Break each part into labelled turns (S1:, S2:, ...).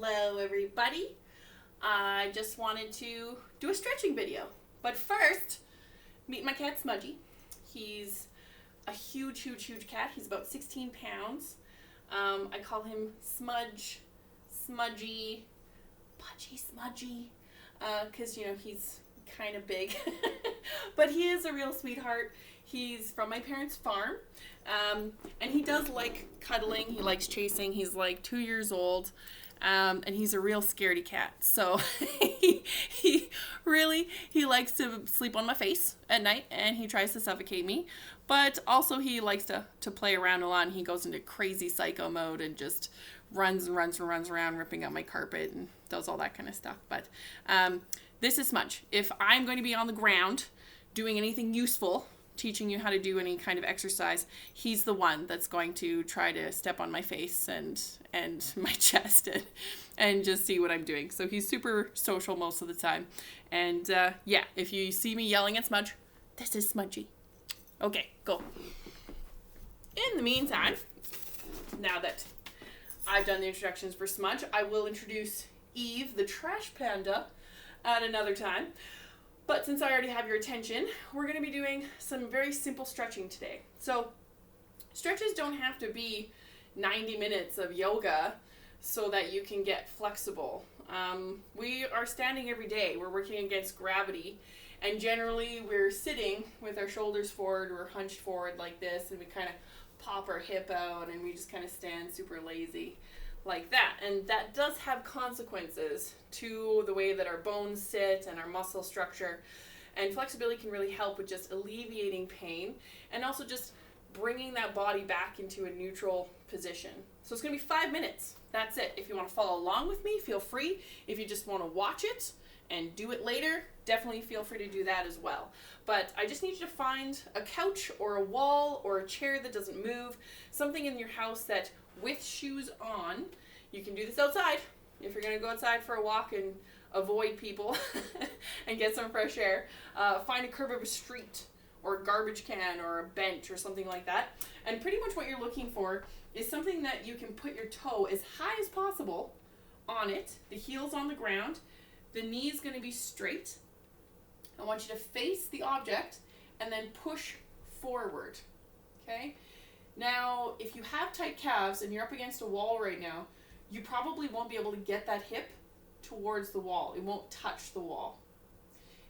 S1: Hello everybody. I just wanted to do a stretching video. But first, meet my cat Smudgy. He's a huge cat. He's about 16 pounds. I call him Smudge, Smudgy, Pudgy Smudgy, because, you know, he's kind of big. But he is a real sweetheart. He's from my parents' farm, and he does like cuddling. He likes chasing. He's like 2 years old, and he's a real scaredy cat. So he likes to sleep on my face at night, and he tries to suffocate me. But also he likes to play around a lot, and he goes into crazy psycho mode and just runs around, ripping out my carpet and does all that kind of stuff. But this is Smudge. If I'm going to be on the ground doing anything useful, teaching you how to do any kind of exercise, he's the one that's going to try to step on my face and my chest and just see what I'm doing. So he's super social most of the time. And yeah, if you see me yelling at Smudge, this is Smudgy. Okay, go. In the meantime, now that I've done the introductions for Smudge, I will introduce Eve, the trash panda, at another time. But since I already have your attention, we're going to be doing some very simple stretching today. So stretches don't have to be 90 minutes of yoga so that you can get flexible. We are standing every day. We're working against gravity. And generally we're sitting with our shoulders forward or hunched forward like this, and we kind of pop our hip out and we just kind of stand super lazy like that. And that does have consequences to the way that our bones sit and our muscle structure. And flexibility can really help with just alleviating pain and also just bringing that body back into a neutral position. So it's going to be 5 minutes. That's it. If you want to follow along with me, feel free. If you just want to watch it and do it later, definitely feel free to do that as well. But I just need you to find a couch or a wall or a chair that doesn't move, something in your house that with shoes on. You can do this outside if you're going to go outside for a walk and avoid people and get some fresh air. Find a curb of a street or a garbage can or a bench or something like that. And pretty much what you're looking for is something that you can put your toe as high as possible on it, the heel's on the ground, the knee is going to be straight. I want you to face the object and then push forward, okay? Now, if you have tight calves and you're up against a wall right now, you probably won't be able to get that hip towards the wall. It won't touch the wall.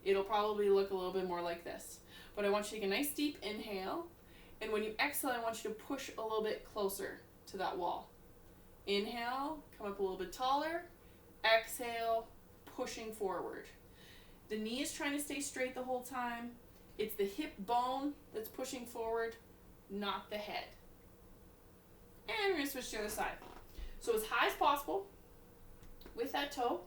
S1: It'll probably look a little bit more like this. But I want you to take a nice deep inhale, and when you exhale, I want you to push a little bit closer to that wall. Inhale, come up a little bit taller. Exhale, pushing forward. The knee is trying to stay straight the whole time. It's the hip bone that's pushing forward, not the head. And we're going to switch to the other side. So as high as possible with that toe,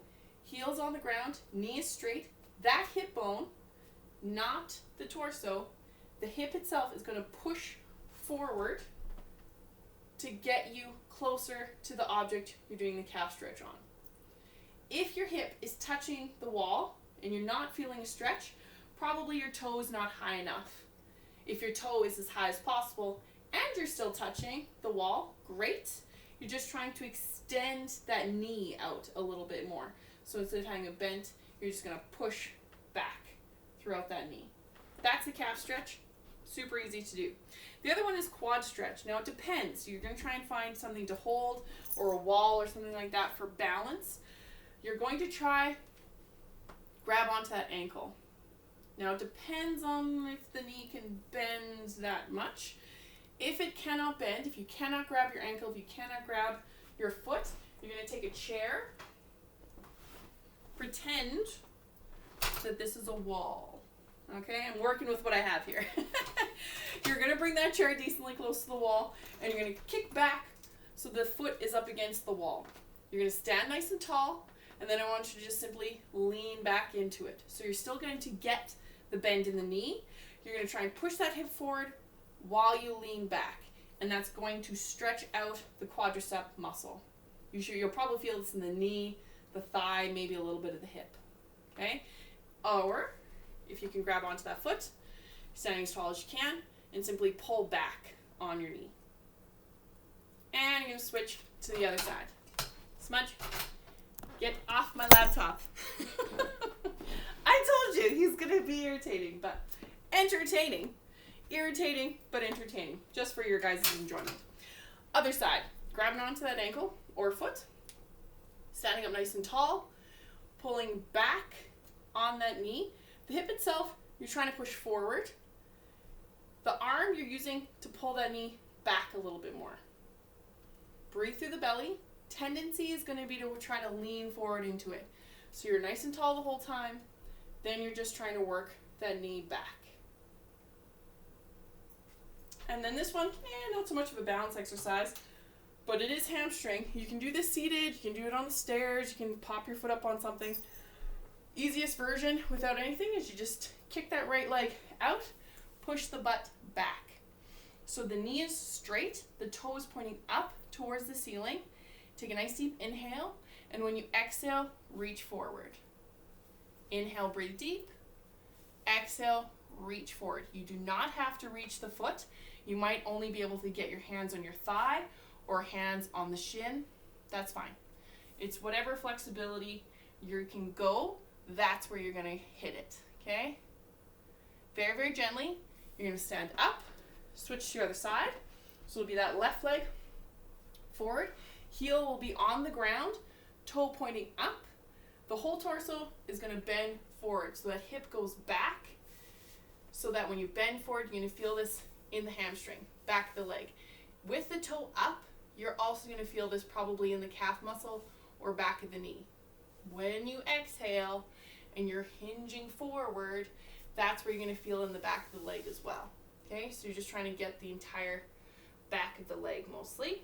S1: heels on the ground, knee is straight. That hip bone, not the torso, the hip itself is going to push forward to get you closer to the object you're doing the calf stretch on. If your hip is touching the wall and you're not feeling a stretch, probably your toe is not high enough. If your toe is as high as possible and you're still touching the wall, great. You're just trying to extend that knee out a little bit more. So instead of having it bent, you're just going to push back throughout that knee. That's the calf stretch. Super easy to do. The other one is quad stretch. Now it depends. You're going to try and find something to hold or a wall or something like that for balance. You're going to try grab onto that ankle. Now it depends on if the knee can bend that much. If it cannot bend, if you cannot grab your ankle, if you cannot grab your foot, you're going to take a chair. Pretend that this is a wall. Okay, I'm working with what I have here. You're going to bring that chair decently close to the wall, and you're going to kick back so the foot is up against the wall. You're going to stand nice and tall, and then I want you to just simply lean back into it. So you're still going to get the bend in the knee. You're going to try and push that hip forward while you lean back, and that's going to stretch out the quadricep muscle. You'll probably feel this in the knee, the thigh, maybe a little bit of the hip. Okay? Or if you can grab onto that foot, standing as tall as you can, and simply pull back on your knee. And you're going to switch to the other side. Smudge. Get off my laptop. I told you he's going to be irritating, but entertaining. Irritating, but entertaining. Just for your guys' enjoyment. Other side. Grabbing onto that ankle or foot. Standing up nice and tall. Pulling back on that knee. The hip itself, you're trying to push forward. The arm you're using to pull that knee back a little bit more. Breathe through the belly. Tendency is going to be to try to lean forward into it. So you're nice and tall the whole time. Then you're just trying to work that knee back. And then this one, not so much of a balance exercise, but it is hamstring. You can do this seated, you can do it on the stairs, you can pop your foot up on something. Easiest version without anything is you just kick that right leg out, push the butt back. So the knee is straight, the toe is pointing up towards the ceiling. Take a nice deep inhale, and when you exhale, reach forward. Inhale, breathe deep. Exhale, reach forward. You do not have to reach the foot. You might only be able to get your hands on your thigh or hands on the shin. That's fine. It's whatever flexibility you can go, that's where you're going to hit it, okay? Very, very gently, you're going to stand up, switch to your other side. So it'll be that left leg forward. Heel will be on the ground, toe pointing up. The whole torso is going to bend forward, so that hip goes back, so that when you bend forward, you're going to feel this in the hamstring, back of the leg. With the toe up, you're also going to feel this probably in the calf muscle or back of the knee. When you exhale and you're hinging forward, that's where you're going to feel in the back of the leg as well. Okay, so you're just trying to get the entire back of the leg mostly.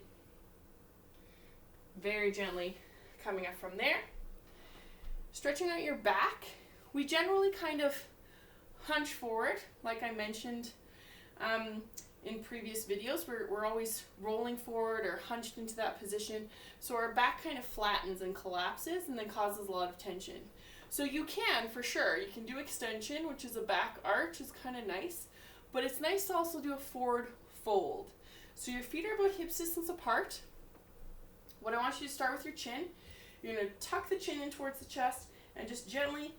S1: Very gently coming up from there. Stretching out your back, we generally kind of hunch forward, like I mentioned in previous videos. We're always rolling forward or hunched into that position. So our back kind of flattens and collapses and then causes a lot of tension. So you can, for sure, you can do extension, which is a back arch, is kind of nice. But it's nice to also do a forward fold. So your feet are about hip distance apart. What I want you to start with your chin. You're going to tuck the chin in towards the chest and just gently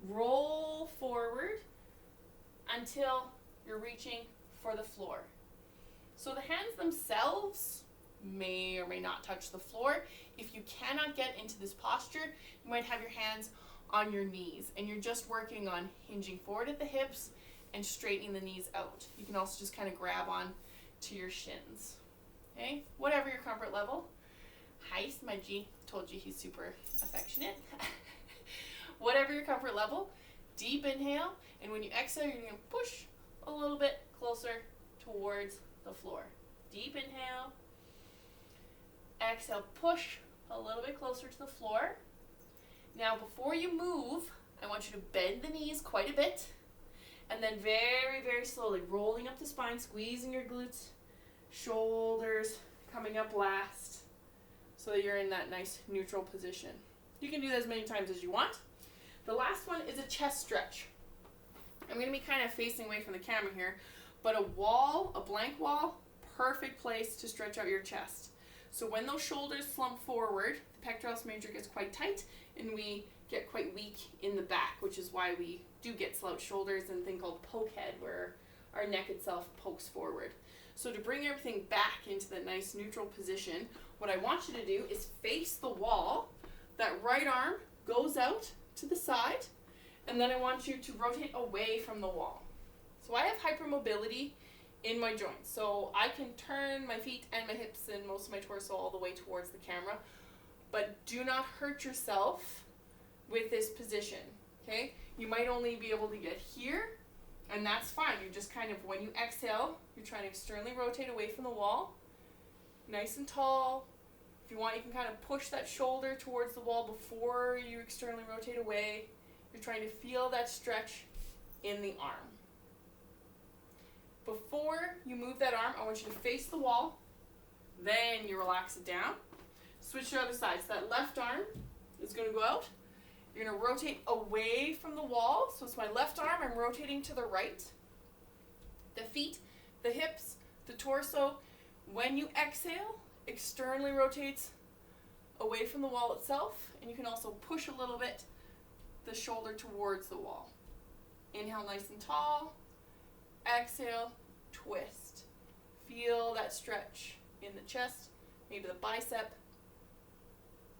S1: roll forward until you're reaching for the floor. So the hands themselves may or may not touch the floor. If you cannot get into this posture, you might have your hands on your knees and you're just working on hinging forward at the hips and straightening the knees out. You can also just kind of grab on to your shins. Okay, whatever your comfort level. Hi, Smudgy. Told you he's super affectionate. Whatever your comfort level, deep inhale, and when you exhale, you're going to push a little bit closer towards the floor. Deep inhale. Exhale, push a little bit closer to the floor. Now, before you move, I want you to bend the knees quite a bit, and then very, very slowly rolling up the spine, squeezing your glutes, shoulders coming up last, so that you're in that nice neutral position. You can do that as many times as you want. The last one is a chest stretch. I'm going to be kind of facing away from the camera here, but a wall, a blank wall, perfect place to stretch out your chest. So when those shoulders slump forward, the pectoralis major gets quite tight and we get quite weak in the back, which is why we do get slouch shoulders and a thing called poke head, where our neck itself pokes forward. So to bring everything back into that nice neutral position, what I want you to do is face the wall. That right arm goes out to the side, and then I want you to rotate away from the wall. So I have hypermobility in my joints, so I can turn my feet and my hips and most of my torso all the way towards the camera, but do not hurt yourself with this position, okay? You might only be able to get here, and that's fine. You just kind of, when you exhale, you're trying to externally rotate away from the wall, nice and tall. If you want, you can kind of push that shoulder towards the wall before you externally rotate away. You're trying to feel that stretch in the arm. Before you move that arm, I want you to face the wall. Then you relax it down. Switch to the other side. So that left arm is going to go out. You're going to rotate away from the wall. So it's my left arm. I'm rotating to the right. The feet, the hips, the torso. When you exhale, externally rotates away from the wall itself, and you can also push a little bit the shoulder towards the wall. Inhale nice and tall. Exhale, twist. Feel that stretch in the chest, maybe the bicep.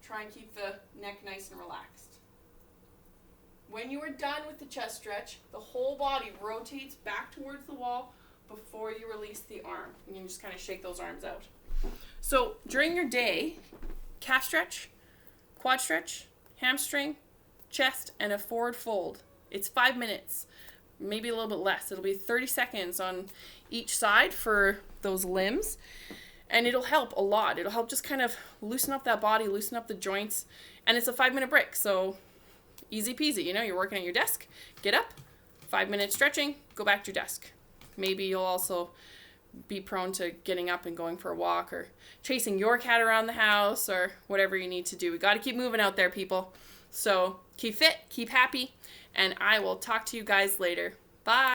S1: Try and keep the neck nice and relaxed. When you are done with the chest stretch, the whole body rotates back towards the wall before you release the arm. And you can just kind of shake those arms out. So during your day, calf stretch, quad stretch, hamstring, chest, and a forward fold. It's 5 minutes, maybe a little bit less. It'll be 30 seconds on each side for those limbs. And it'll help a lot. It'll help just kind of loosen up that body, loosen up the joints. And it's a 5-minute break, so easy peasy. You know, you're working at your desk, get up, 5 minutes stretching, go back to your desk. Maybe you'll also be prone to getting up and going for a walk or chasing your cat around the house or whatever you need to do. We got to keep moving out there, people. So keep fit, keep happy, and I will talk to you guys later. Bye.